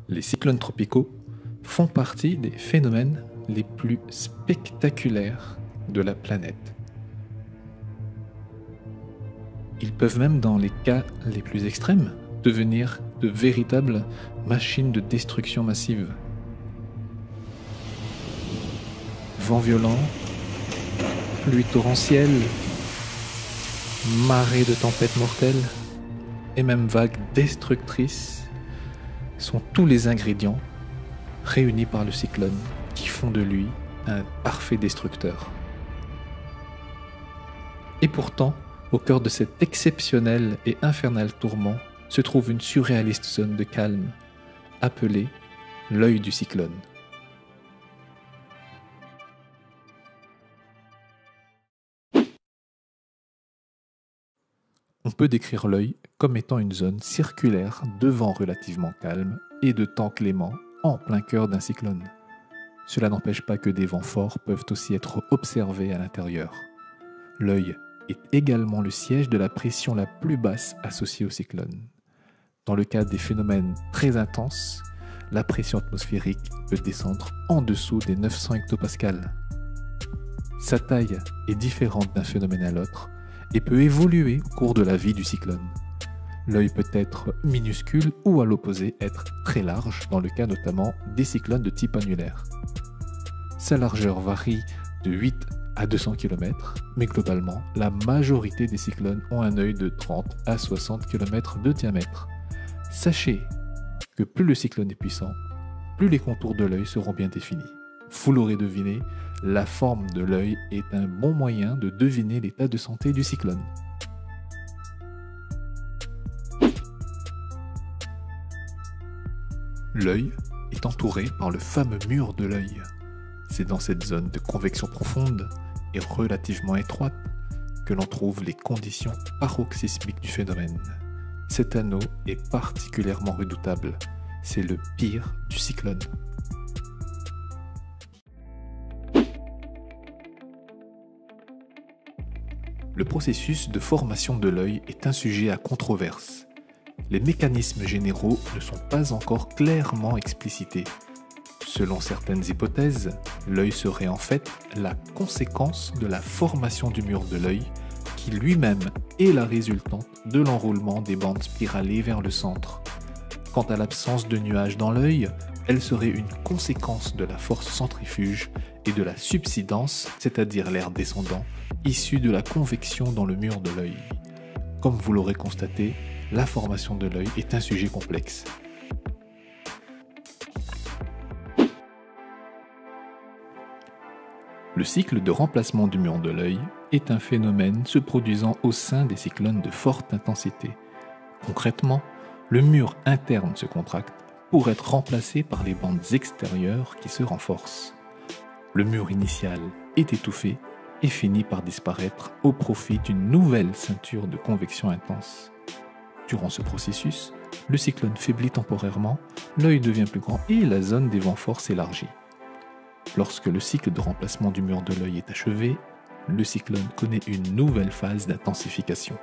Les cyclones tropicaux font partie des phénomènes les plus spectaculaires de la planète. Ils peuvent même, dans les cas les plus extrêmes, devenir de véritables machines de destruction massive. Vents violents, pluies torrentielles, marées de tempêtes mortelles et même vagues destructrices sont tous les ingrédients réunis par le cyclone qui font de lui un parfait destructeur. Et pourtant, au cœur de cet exceptionnel et infernal tourment se trouve une surréaliste zone de calme, appelée l'œil du cyclone. On peut décrire l'œil comme étant une zone circulaire de vent relativement calme et de temps clément en plein cœur d'un cyclone. Cela n'empêche pas que des vents forts peuvent aussi être observés à l'intérieur. L'œil est également le siège de la pression la plus basse associée au cyclone. Dans le cas des phénomènes très intenses, la pression atmosphérique peut descendre en dessous des 900 hectopascales. Sa taille est différente d'un phénomène à l'autre et peut évoluer au cours de la vie du cyclone. L'œil peut être minuscule ou à l'opposé être très large, dans le cas notamment des cyclones de type annulaire. Sa largeur varie de 8 à 200 km, mais globalement, la majorité des cyclones ont un œil de 30 à 60 km de diamètre. Sachez que plus le cyclone est puissant, plus les contours de l'œil seront bien définis. Vous l'aurez deviné, la forme de l'œil est un bon moyen de deviner l'état de santé du cyclone. L'œil est entouré par le fameux mur de l'œil. C'est dans cette zone de convection profonde et relativement étroite que l'on trouve les conditions paroxysmiques du phénomène. Cet anneau est particulièrement redoutable. C'est le pire du cyclone. Le processus de formation de l'œil est un sujet à controverse. Les mécanismes généraux ne sont pas encore clairement explicités. Selon certaines hypothèses, l'œil serait en fait la conséquence de la formation du mur de l'œil, qui lui-même est la résultante de l'enroulement des bandes spiralées vers le centre. Quant à l'absence de nuages dans l'œil, elle serait une conséquence de la force centrifuge et de la subsidence, c'est-à-dire l'air descendant, issu de la convection dans le mur de l'œil. Comme vous l'aurez constaté, la formation de l'œil est un sujet complexe. Le cycle de remplacement du mur de l'œil est un phénomène se produisant au sein des cyclones de forte intensité. Concrètement, le mur interne se contracte pour être remplacé par les bandes extérieures qui se renforcent. Le mur initial est étouffé et finit par disparaître au profit d'une nouvelle ceinture de convection intense. Durant ce processus, le cyclone faiblit temporairement, l'œil devient plus grand et la zone des vents forts s'élargit. Lorsque le cycle de remplacement du mur de l'œil est achevé, le cyclone connaît une nouvelle phase d'intensification.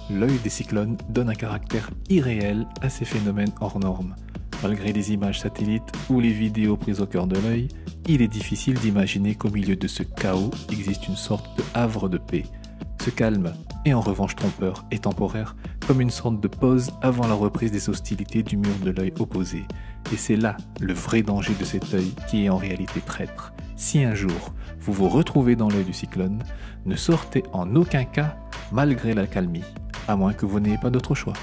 L'œil des cyclones donne un caractère irréel à ces phénomènes hors normes. Malgré les images satellites ou les vidéos prises au cœur de l'œil, il est difficile d'imaginer qu'au milieu de ce chaos existe une sorte de havre de paix. Ce calme est en revanche trompeur et temporaire, comme une sorte de pause avant la reprise des hostilités du mur de l'œil opposé. Et c'est là le vrai danger de cet œil qui est en réalité traître. Si un jour vous vous retrouvez dans l'œil du cyclone, ne sortez en aucun cas malgré l'accalmie, à moins que vous n'ayez pas d'autre choix.